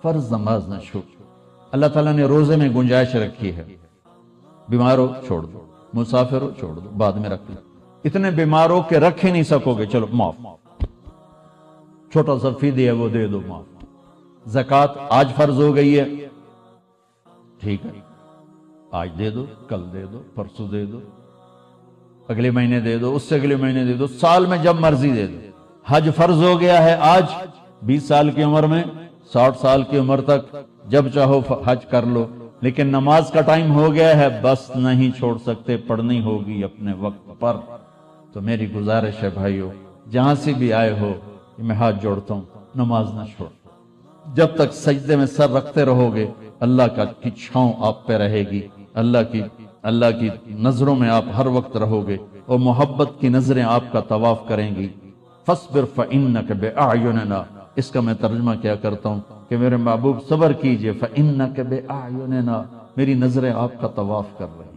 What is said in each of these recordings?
فرض نماز نہ چھوڑ. اللہ تعالیٰ نے روزے میں گنجائش رکھی ہے. بیمار ہو چھوڑ دو، مسافر ہو چھوڑ دو، بعد میں رکھ لو. اتنے بیمار ہو کہ رکھ ہی نہیں سکو گے، چلو معاف. چھوٹا سا فدیہ ہے وہ دے دو، معاف. زکوٰۃ آج فرض ہو گئی ہے، ٹھیک ہے، آج دے دو، کل دے دو، پرسوں دے دو، اگلے مہینے دے دو، اس سے اگلے مہینے دے دو، سال میں جب مرضی دے دو. حج فرض ہو گیا ہے آج، 20 سال کی عمر میں 60 سال کی عمر تک جب چاہو حج کر لو. لیکن نماز کا ٹائم ہو گیا ہے، بس نہیں چھوڑ سکتے، پڑھنی ہوگی اپنے وقت پر. تو میری گزارش ہے بھائیو، جہاں سے بھی آئے ہو، میں ہاتھ جوڑتا ہوں، نماز نہ چھوڑ. جب تک سجدے میں سر رکھتے رہو گے، اللہ کی چھاؤں آپ پہ رہے گی، اللہ کی نظروں میں آپ ہر وقت رہو گے، اور محبت کی نظریں آپ کا طواف کریں گی. فاصبر فإنک بأعیننا، اس کا میں ترجمہ کیا کرتا ہوں کہ میرے محبوب صبر کیجئے، فإنک بأعیننا، میری نظریں آپ کا طواف کر رہی ہیں.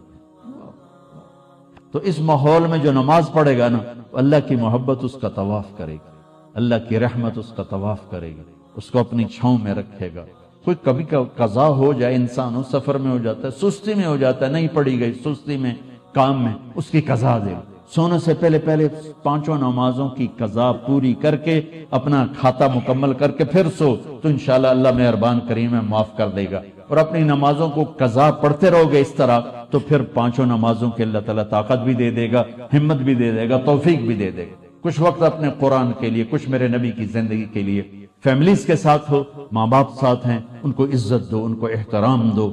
تو اس ماحول میں جو نماز پڑھے گا نا، اللہ کی محبت اس کا طواف کرے گی، اللہ کی رحمت اس کا طواف کرے گی، اس کو اپنی چھاؤں میں رکھے گا. کوئی کبھی قضا ہو جائے، انسان ہو سفر میں ہو جاتا ہے، سستی میں ہو جاتا ہے، نہیں پڑھی گئی، سستی میں کام میں، اس کی قضا دے. سونے سے پہلے 5 نمازوں کی قضا پوری کر کے اپنا کھاتا مکمل کر کے پھر سو، تو انشاءاللہ اللہ مہربان کریم ہے، معاف کر دے گا. اور اپنی نمازوں کو قضا پڑھتے رہو گے اس طرح، تو پھر 5 نمازوں کے اللہ تعالیٰ طاقت بھی دے دے گا، ہمت بھی دے دے گا، توفیق بھی دے دے گا. کچھ وقت اپنے قرآن کے لیے، کچھ میرے نبی کی زندگی کے لیے. فیملیز کے ساتھ ہو، ماں باپ ساتھ ہیں، ان کو عزت دو، ان کو احترام دو.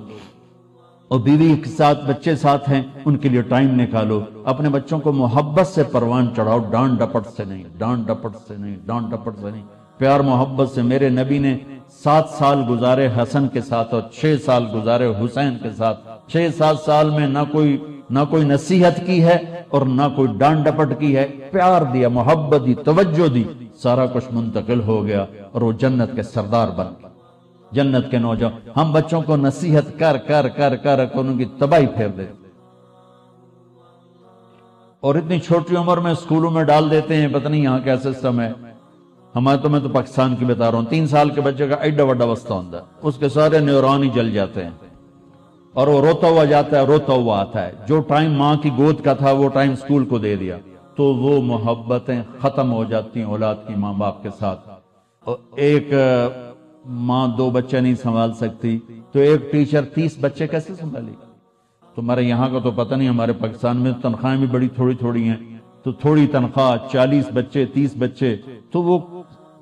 اور بیوی کے ساتھ، بچے ساتھ ہیں، ان کے لیے ٹائم نکالو. اپنے بچوں کو محبت سے پروان چڑھاؤ، ڈانٹ ڈپٹ سے نہیں، ڈانٹ ڈپٹ سے نہیں، ڈانٹ ڈپٹ سے نہیں، پیار محبت سے. میرے نبی نے 7 سال گزارے حسن کے ساتھ اور 6 سال گزارے حسین کے ساتھ. 6-7 سال میں نہ کوئی نصیحت کی ہے اور نہ کوئی ڈانٹ ڈپٹ کی ہے، پیار دیا، محبت دی، توجہ دی، سارا کچھ منتقل ہو گیا اور وہ جنت کے سردار بن گئے، جنت کے نوجوان. ہم بچوں کو نصیحت کر کر کر کر ان کی تباہی پھیر دیتے، اور اتنی چھوٹی عمر میں اسکولوں میں ڈال دیتے ہیں. پتہ نہیں یہاں کیا سسٹم ہے. میں تو پاکستان کی بتا رہا ہوں. 3 سال کے بچے کا ایڈا وڈا وسطہ ہوتا ہے، اس کے سارے نیورون ہی جل جاتے ہیں، اور وہ روتا ہوا جاتا ہے، روتا ہوا آتا ہے. جو ٹائم ماں کی گود کا تھا وہ ٹائم اسکول کو دے دیا، تو وہ محبتیں ختم ہو جاتی ہیں اولاد کی ماں باپ کے ساتھ. اور ایک ماں 2 بچے نہیں سنبھال سکتی، تو ایک ٹیچر 30 بچے کیسے سنبھالے گی؟ تمہارے یہاں کا تو پتہ نہیں، ہمارے پاکستان میں تنخواہیں بھی بڑی تھوڑی تھوڑی ہیں. تو تھوڑی تنخواہ، 40 بچے، 30 بچے، تو وہ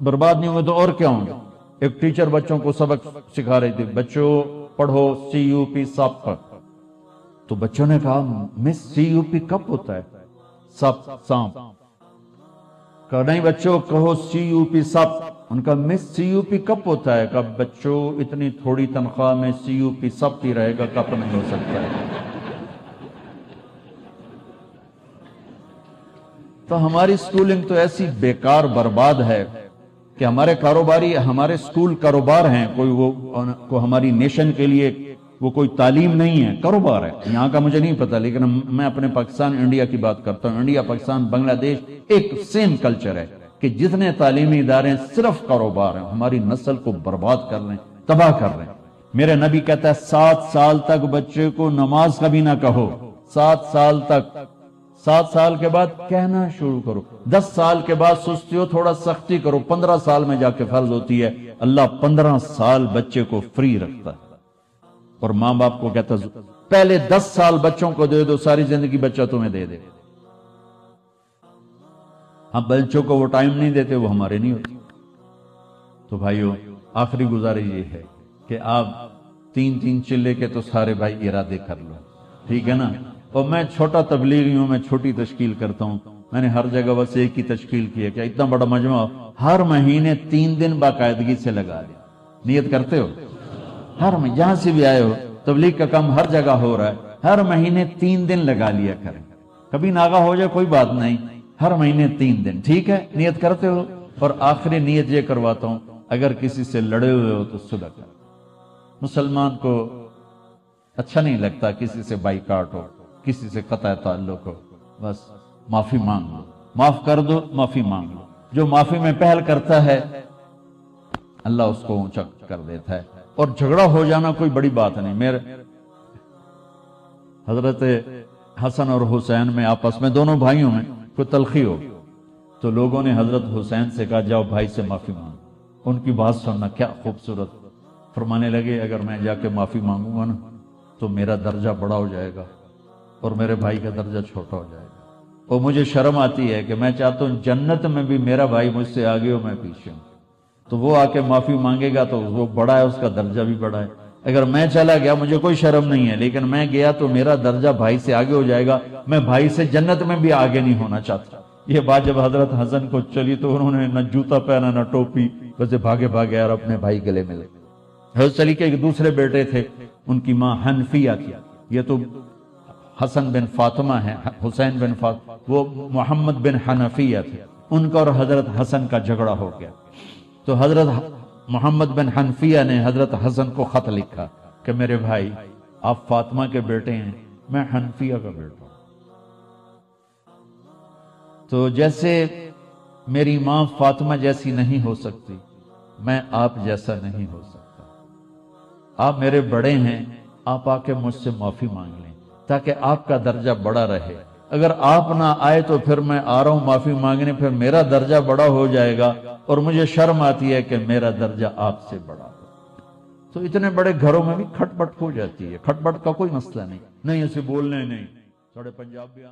برباد نہیں ہوئے تو اور کیا ہوں گے؟ ایک ٹیچر بچوں کو سبق سکھا رہی تھی، بچوں پڑھو CUP سپ. تو بچوں نے کہا مس CUP کب ہوتا ہے؟ سپ، سانپ. کہا نہیں بچوں کہو CUP سپ. ان کا مس CUP کب ہوتا ہے؟ کہا بچوں اتنی تھوڑی تنخواہ میں CUP سپ ہی رہے گا، کب نہیں ہو سکتا ہے. تو ہماری سکولنگ تو ایسی بیکار برباد ہے کہ ہمارے کاروباری، ہمارے سکول کاروبار ہیں. کوئی ہماری نیشن کے لیے وہ کوئی تعلیم نہیں ہے، کاروبار ہے. یہاں کا مجھے نہیں پتا، لیکن میں اپنے پاکستان انڈیا کی بات کرتا ہوں. انڈیا، پاکستان، بنگلہ دیش ایک سیم کلچر ہے کہ جتنے تعلیمی ادارے صرف کاروبار ہیں، ہماری نسل کو برباد کر رہے ہیں، تباہ کر رہے ہیں. میرے نبی کہتا ہے 7 سال تک بچے کو نماز کبھی نہ کہو. 7 سال تک. 7 سال کے بعد کہنا شروع کرو. 10 سال کے بعد سستی ہو، تھوڑا سختی کرو. 15 سال میں جا کے فرض ہوتی ہے. اللہ 15 سال بچے کو فری رکھتا ہے، اور ماں باپ کو کہتا ہے پہلے 10 سال بچوں کو دے دو، ساری زندگی بچہ تمہیں دے دے. ہم بچوں کو وہ ٹائم نہیں دیتے، وہ ہمارے نہیں ہوتے. تو بھائیو، آخری گزارش یہ ہے کہ آپ 3 چلے کے تو سارے بھائی ارادے کر لو، ٹھیک ہے نا. اور میں چھوٹا تبلیغی ہوں، میں چھوٹی تشکیل کرتا ہوں. میں نے ہر جگہ بس ایک ہی تشکیل کی ہے کہ اتنا بڑا مجمع ہر مہینے 3 دن باقاعدگی سے لگا لیں. نیت کرتے ہو؟ ہر مہینے جہاں سے بھی آئے ہو، تبلیغ کا کام ہر جگہ ہو رہا ہے، ہر مہینے 3 دن لگا لیا کریں. کبھی ناغہ ہو جائے کوئی بات نہیں، ہر مہینے 3 دن، ٹھیک ہے؟ نیت کرتے ہو؟ اور آخری نیت یہ کرواتا ہوں، اگر کسی سے لڑے ہوئے ہو تو صلح کرو. مسلمان کو اچھا نہیں لگتا کسی سے بائیکاٹ ہو، کسی سے قطع تعلق ہو. بس معافی مانگ لو، معاف کر دو، معافی مانگ لو. جو معافی میں پہل کرتا ہے اللہ اس کو اونچا کر دیتا ہے. اور جھگڑا ہو جانا کوئی بڑی بات نہیں. میرے حضرت حسن اور حسین میں آپس میں دونوں بھائیوں میں کوئی تلخی ہو تو لوگوں نے حضرت حسین سے کہا جاؤ بھائی سے معافی مانگو. ان کی بات سننا کیا خوبصورت. فرمانے لگے اگر میں جا کے معافی مانگوں گا نا تو میرا درجہ بڑا ہو جائے گا اور میرے بھائی کا درجہ چھوٹا ہو جائے گا. اور مجھے شرم آتی ہے کہ میں چاہتا ہوں جنت میں بھی میرا بھائی مجھ سے آگے ہو میں پیچھے ہوں. تو وہ آ کے معافی مانگے گا تو وہ بڑا ہے, اس کا درجہ بھی بڑا ہے. اگر میں چلا گیا مجھے کوئی شرم نہیں ہے, لیکن میں گیا تو میرا درجہ بھائی سے آگے ہو جائے گا. میں بھائی سے جنت میں بھی آگے نہیں ہونا چاہتا. یہ بات جب حضرت حسن کو چلی تو انہوں نے نہ جوتا پہنا نہ ٹوپی, ویسے بھاگے بھاگے اور اپنے بھائی گلے ملے. حضرت علی کے ایک دوسرے بیٹے تھے, ان کی ماں حنفیہ تھی. یہ تو حسن بن فاطمہ ہے, حسین بن فاطمہ, وہ محمد بن حنفیہ تھے. ان کا اور حضرت حسن کا جھگڑا ہو گیا تو حضرت محمد بن حنفیہ نے حضرت حسن کو خط لکھا کہ میرے بھائی آپ فاطمہ کے بیٹے ہیں, میں حنفیہ کا بیٹا ہوں. تو جیسے میری ماں فاطمہ جیسی نہیں ہو سکتی, میں آپ جیسا نہیں ہو سکتا. آپ میرے بڑے ہیں, آپ آ کے مجھ سے معافی مانگ لیں تاکہ آپ کا درجہ بڑا رہے. اگر آپ نہ آئے تو پھر میں آ رہا ہوں معافی مانگنے, پھر میرا درجہ بڑا ہو جائے گا اور مجھے شرم آتی ہے کہ میرا درجہ آپ سے بڑا ہو. تو اتنے بڑے گھروں میں بھی کھٹ پٹ ہو جاتی ہے. کھٹ پٹ کا کوئی مسئلہ نہیں, نہیں اسے بولنے نہیں. تھوڑے پنجاب بھی